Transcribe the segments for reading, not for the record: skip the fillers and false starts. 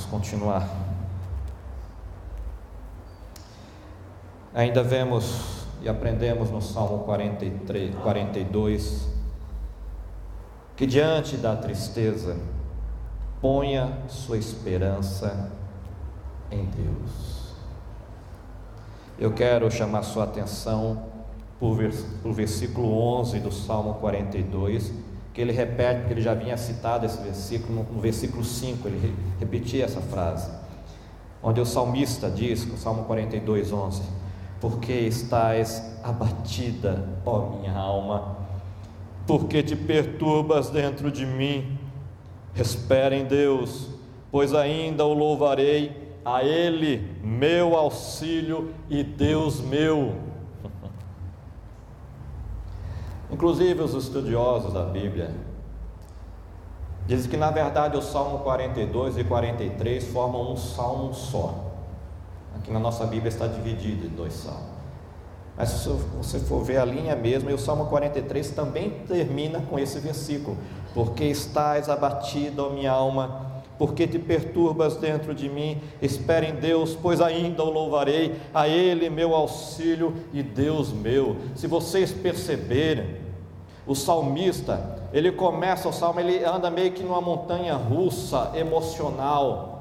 continuar. Ainda vemos e aprendemos no Salmo 42, que diante da tristeza, ponha sua esperança em Deus. Eu quero chamar sua atenção para o versículo 11 do Salmo 42, que ele repete, porque ele já vinha citado esse versículo, no versículo 5, ele repetia essa frase, onde o salmista diz, no Salmo 42, 11: porque estás abatida, ó minha alma, porque te perturbas dentro de mim. Espera em Deus, pois ainda o louvarei, a Ele, meu auxílio e Deus meu. Inclusive os estudiosos da Bíblia dizem que na verdade o Salmo 42 e 43 formam um salmo só. Aqui na nossa Bíblia está dividido em 2 salmos, mas se você for ver a linha mesmo, e o Salmo 43 também termina com esse versículo: porque estás abatida, ó minha alma, porque te perturbas dentro de mim. Espera em Deus, pois ainda o louvarei, a Ele meu auxílio e Deus meu. Se vocês perceberem, o salmista, ele começa o salmo, ele anda meio que numa montanha russa emocional.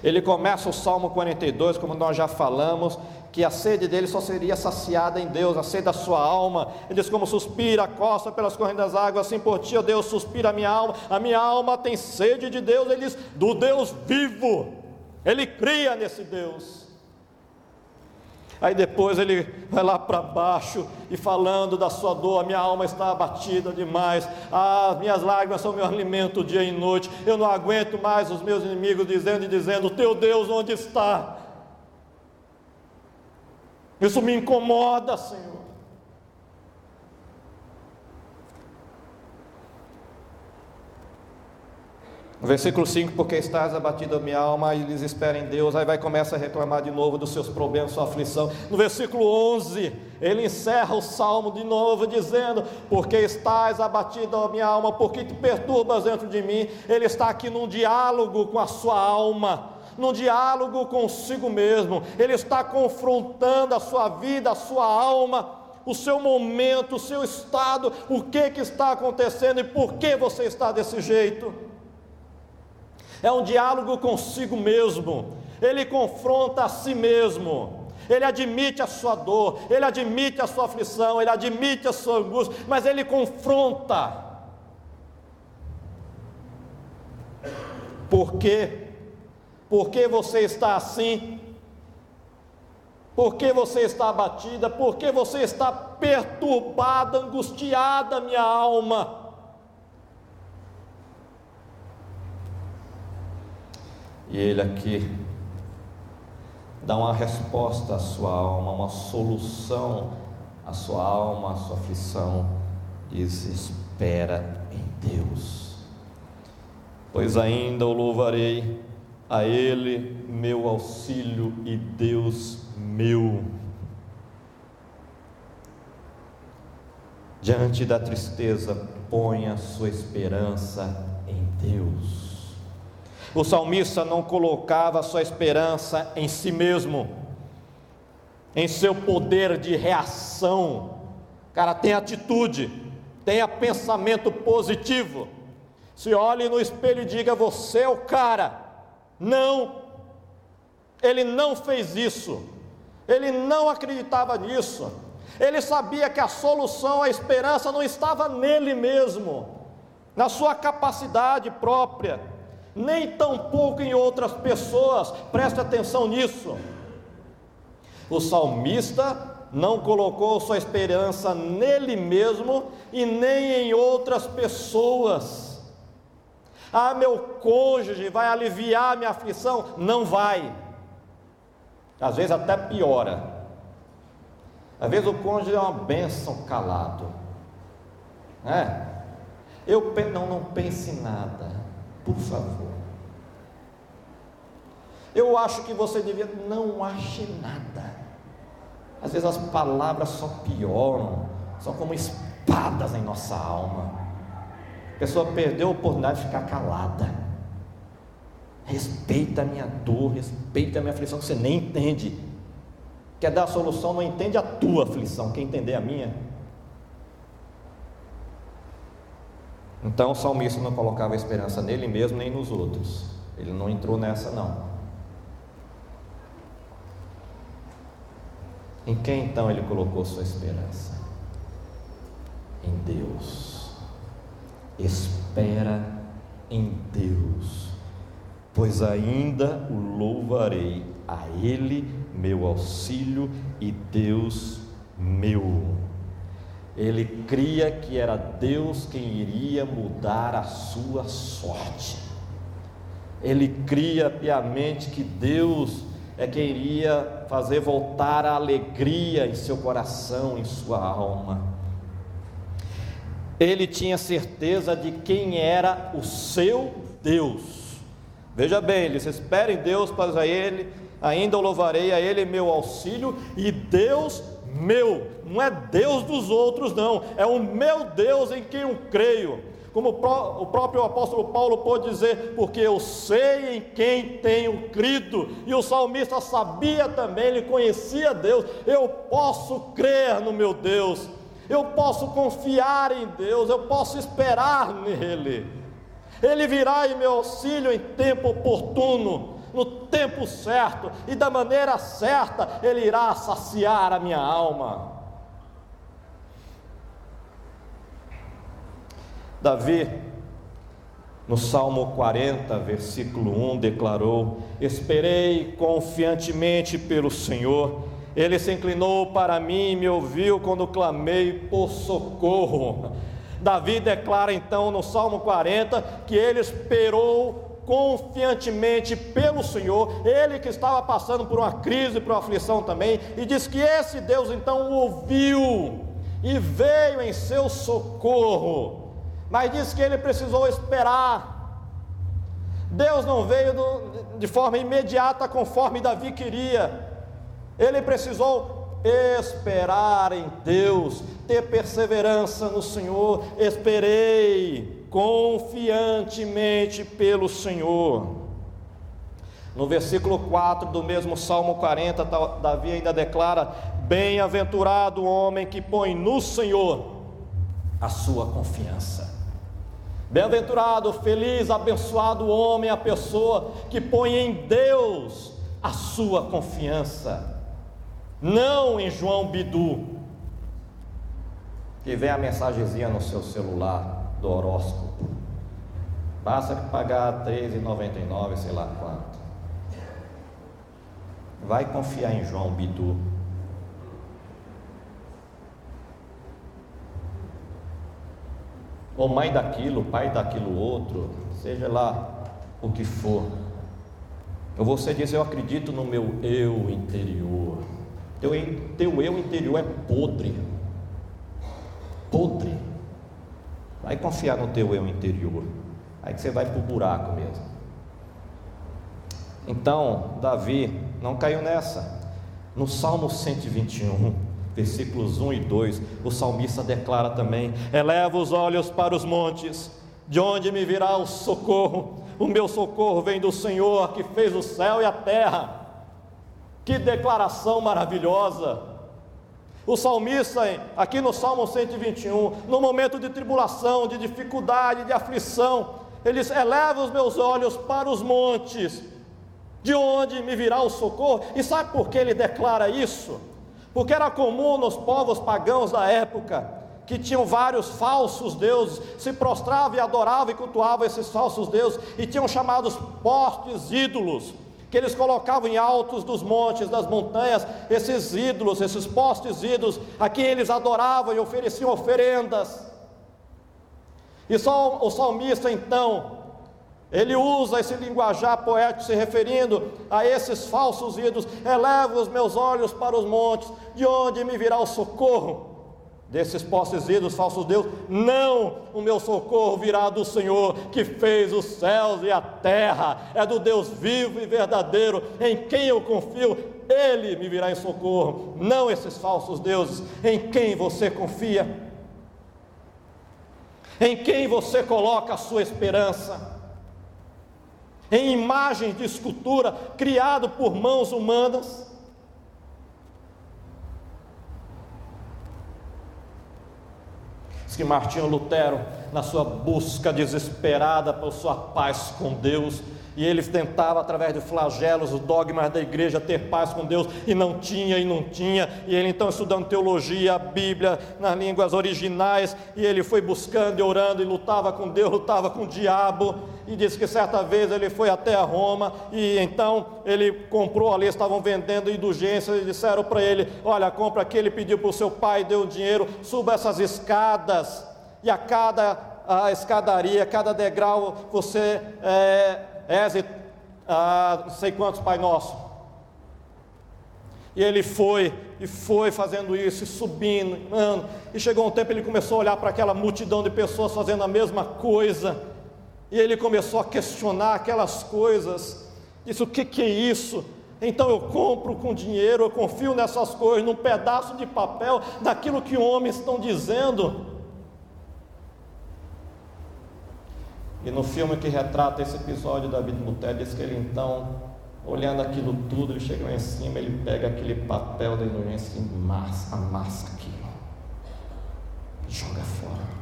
Ele começa o Salmo 42, como nós já falamos, que a sede dele só seria saciada em Deus, a sede da sua alma. Ele diz: como suspira a costa pelas correntes das águas, assim por ti, ó Deus, suspira a minha alma tem sede de Deus. Ele diz: do Deus vivo. Ele cria nesse Deus. Aí depois ele vai lá para baixo e falando da sua dor: a minha alma está abatida demais, as minhas lágrimas são meu alimento dia e noite, eu não aguento mais os meus inimigos dizendo: teu Deus onde está? Isso me incomoda, Senhor. No versículo 5, porque estás abatida a minha alma, e eles esperam em Deus. Aí começa a reclamar de novo dos seus problemas, sua aflição. No versículo 11, ele encerra o salmo de novo dizendo: porque estás abatida a minha alma, porque te perturbas dentro de mim. Ele está aqui num diálogo com a sua alma, num diálogo consigo mesmo. Ele está confrontando a sua vida, a sua alma, o seu momento, o seu estado, o que está acontecendo e por que você está desse jeito. É um diálogo consigo mesmo. Ele confronta a si mesmo. Ele admite a sua dor, ele admite a sua aflição, ele admite a sua angústia, mas ele confronta. Por quê? Por que você está assim? Por que você está abatida? Por que você está perturbada, angustiada, minha alma? E ele aqui dá uma resposta à sua alma, uma solução à sua alma, à sua aflição. Diz: espera em Deus, pois ainda o louvarei, a Ele meu auxílio e Deus meu. Diante da tristeza, ponha sua esperança em Deus. O salmista não colocava sua esperança em si mesmo, em seu poder de reação. Cara, tenha atitude, tenha pensamento positivo. Se olhe no espelho e diga: você é o cara. Não, ele não fez isso, ele não acreditava nisso. Ele sabia que a solução, a esperança não estava nele mesmo, na sua capacidade própria, nem tampouco em outras pessoas. Preste atenção nisso. O salmista não colocou sua esperança nele mesmo e nem em outras pessoas. Ah, meu cônjuge vai aliviar minha aflição? Não vai. Às vezes até piora. Às vezes o cônjuge é uma bênção calado. Não pense em nada, por favor. Eu acho que você devia. Não ache nada. Às vezes as palavras só pioram, são como espadas em nossa alma. A pessoa perdeu a oportunidade de ficar calada. Respeita a minha dor, respeita a minha aflição, que você nem entende. Quer dar a solução, não entende a tua aflição, quer entender a minha. Então o salmista não colocava esperança nele mesmo nem nos outros. Ele não entrou nessa não. Em quem então ele colocou sua esperança? Em Deus. Espera em Deus, pois ainda o louvarei, a Ele meu auxílio e Deus meu. Ele cria que era Deus quem iria mudar a sua sorte. Ele cria piamente que Deus é quem iria fazer voltar a alegria em seu coração, em sua alma. Ele tinha certeza de quem era o seu Deus. Veja bem, ele disse: espere em Deus, pois a Ele ainda o louvarei, a Ele meu auxílio e Deus meu. Não é Deus dos outros não, é o meu Deus em quem eu creio. Como o próprio apóstolo Paulo pôde dizer: porque eu sei em quem tenho crido. E o salmista sabia também, ele conhecia Deus. Eu posso crer no meu Deus, eu posso confiar em Deus, eu posso esperar nele. Ele virá em meu auxílio em tempo oportuno, no tempo certo e da maneira certa. Ele irá saciar a minha alma. Davi, no Salmo 40, versículo 1, declarou: esperei confiantemente pelo Senhor, Ele se inclinou para mim e me ouviu quando clamei por socorro. Davi declara então no Salmo 40 que ele esperou confiantemente pelo Senhor, ele que estava passando por uma crise, por uma aflição também, e diz que esse Deus então o ouviu e veio em seu socorro, mas diz que ele precisou esperar. Deus não veio de forma imediata conforme Davi queria, ele precisou esperar em Deus, ter perseverança no Senhor. Esperei confiantemente pelo Senhor. No versículo 4 do mesmo Salmo 40, Davi ainda declara: bem-aventurado o homem que põe no Senhor a sua confiança. Bem-aventurado, feliz, abençoado o homem, a pessoa que põe em Deus a sua confiança, não em João Bidu, que vem a mensagenzinha no seu celular do horóscopo. Basta pagar R$3,99, sei lá quanto. Vai confiar em João Bidu. Ou mãe daquilo, pai daquilo outro, seja lá o que for. Ou você diz: eu acredito no meu eu interior. Teu eu interior é podre. Podre. Vai confiar no teu eu interior, aí que você vai para o buraco mesmo. Então Davi não caiu nessa. No Salmo 121, versículos 1 e 2, o salmista declara também: eleva os olhos para os montes, de onde me virá o socorro? O meu socorro vem do Senhor, que fez o céu e a terra. Que declaração maravilhosa! O salmista, aqui no Salmo 121, no momento de tribulação, de dificuldade, de aflição, ele diz: eleva os meus olhos para os montes, de onde me virá o socorro. E sabe por que ele declara isso? Porque era comum nos povos pagãos da época, que tinham vários falsos deuses, se prostravam e adoravam e cultuavam esses falsos deuses, e tinham chamados postes ídolos, que eles colocavam em altos dos montes, das montanhas, esses ídolos, esses postes ídolos, a quem eles adoravam e ofereciam oferendas. E só o salmista então, ele usa esse linguajar poético se referindo a esses falsos ídolos: eleva os meus olhos para os montes, de onde me virá o socorro? Desses postes ídolos, falsos deuses? Não, o meu socorro virá do Senhor, que fez os céus e a terra. É do Deus vivo e verdadeiro, em quem eu confio. Ele me virá em socorro, não esses falsos deuses. Em quem você confia? Em quem você coloca a sua esperança? em imagens de escultura, criado por mãos humanas. Diz que Martinho Lutero, na sua busca desesperada por sua paz com Deus, e ele tentava, através de flagelos, os dogmas da igreja, ter paz com Deus, e não tinha, e ele então, estudando teologia, a Bíblia, nas línguas originais, e ele foi buscando e orando, e lutava com Deus, lutava com o diabo, e disse que certa vez ele foi até a Roma, e então ele comprou ali, estavam vendendo indulgências, e disseram para ele: olha, compra aqui. Ele pediu para o seu pai, deu o dinheiro, suba essas escadas, e a cada escadaria, cada degrau, você reze não sei quantos Pai Nosso. E ele foi fazendo isso, e subindo, e chegou um tempo, ele começou a olhar para aquela multidão de pessoas fazendo a mesma coisa, e ele começou a questionar aquelas coisas. Disse: o que é isso? Então eu compro com dinheiro, eu confio nessas coisas, num pedaço de papel, naquilo que homens estão dizendo. E no filme que retrata esse episódio, David Lutero diz que ele então, olhando aquilo tudo, ele chega lá em cima, ele pega aquele papel da indulgência e amassa aquilo, joga fora.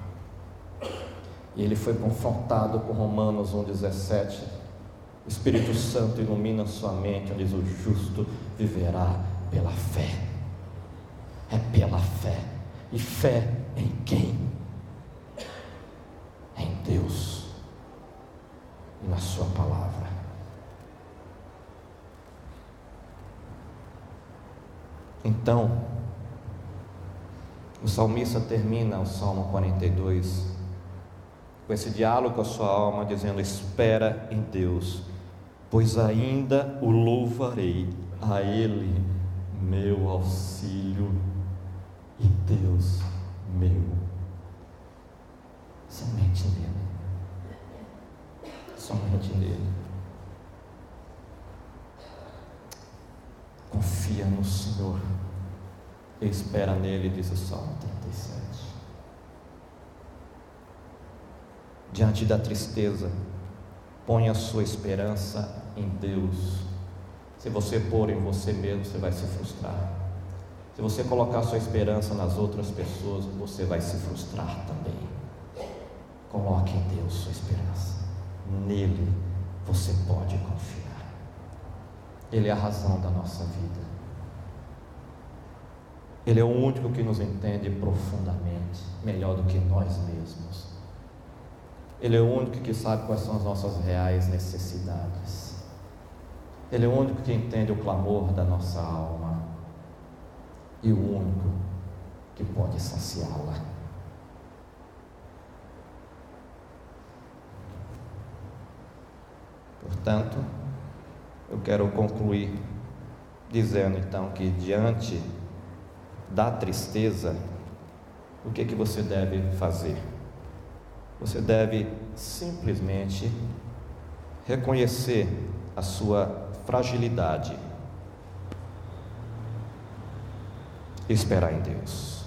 E ele foi confrontado com Romanos 1,17. O Espírito Santo ilumina sua mente, onde diz: o justo viverá pela fé. É pela fé. E fé em quem? Em Deus e na sua palavra. Então, o salmista termina o Salmo 42 com esse diálogo com a sua alma, dizendo: espera em Deus, pois ainda o louvarei, a Ele meu auxílio e Deus meu. Somente nele. Somente nele. Confia no Senhor e espera nele, diz o Salmo 37. Diante da tristeza, ponha a sua esperança em Deus. Se você pôr em você mesmo, você vai se frustrar. Se você colocar a sua esperança nas outras pessoas, você vai se frustrar também. Coloque em Deus sua esperança. Nele você pode confiar. Ele é a razão da nossa vida. Ele é o único que nos entende profundamente, melhor do que nós mesmos. Ele é o único que sabe quais são as nossas reais necessidades. Ele é o único que entende o clamor da nossa alma, e o único que pode saciá-la. Portanto, eu quero concluir dizendo então que, diante da tristeza, o que você deve fazer? Você deve simplesmente reconhecer a sua fragilidade e esperar em Deus,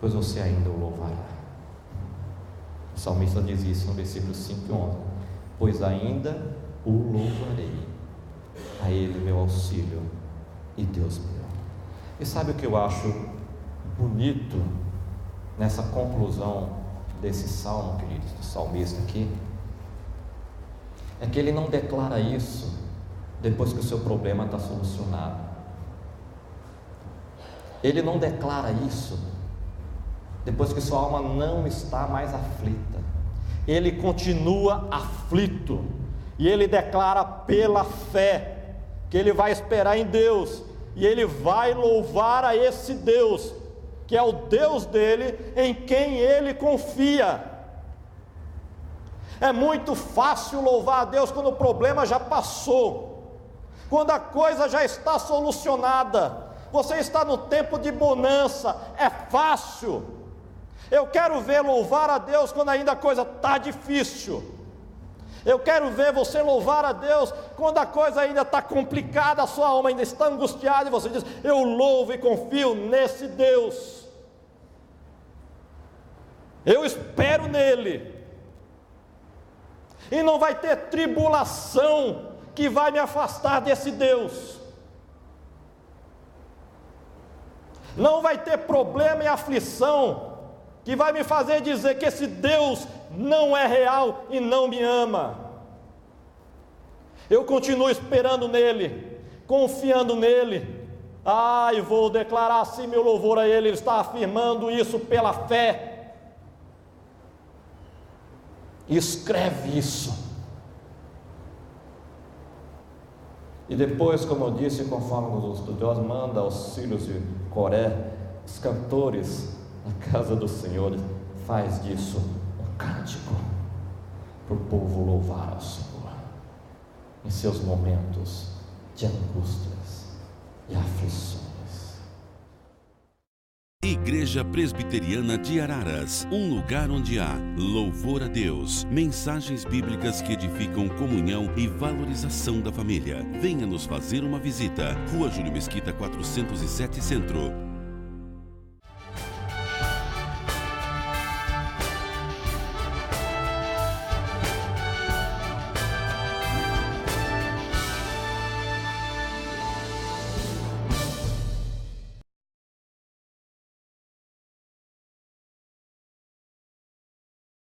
pois você ainda o louvará. O salmista diz isso no versículo 5 e 11: pois ainda o louvarei, a Ele meu auxílio e Deus meu. E sabe o que eu acho bonito nessa conclusão desse salmo, queridos, do salmista aqui? É que ele não declara isso depois que o seu problema está solucionado. Ele não declara isso depois que sua alma não está mais aflita. Ele continua aflito, e ele declara pela fé que ele vai esperar em Deus, e ele vai louvar a esse Deus, que é o Deus dele, em quem ele confia. É muito fácil louvar a Deus quando o problema já passou, quando a coisa já está solucionada. Você está no tempo de bonança, é fácil. Eu quero ver louvar a Deus quando ainda a coisa está difícil. Eu quero ver você louvar a Deus quando a coisa ainda está complicada, a sua alma ainda está angustiada, e você diz: eu louvo e confio nesse Deus, eu espero nele. E não vai ter tribulação que vai me afastar desse Deus. Não vai ter problema e aflição que vai me fazer dizer que esse Deus não é real e não me ama. Eu continuo esperando nele, confiando nele. E vou declarar assim meu louvor a ele. Ele está afirmando isso pela fé. Escreve isso. E depois, como eu disse, conforme os estudiosos, manda aos filhos de Coré, os cantores na casa do Senhor, faz disso um cântico para o povo louvar ao Senhor em seus momentos de angústias e aflições. Igreja Presbiteriana de Araras, um lugar onde há louvor a Deus, mensagens bíblicas que edificam comunhão e valorização da família. Venha nos fazer uma visita. Rua Júlio Mesquita 407 Centro.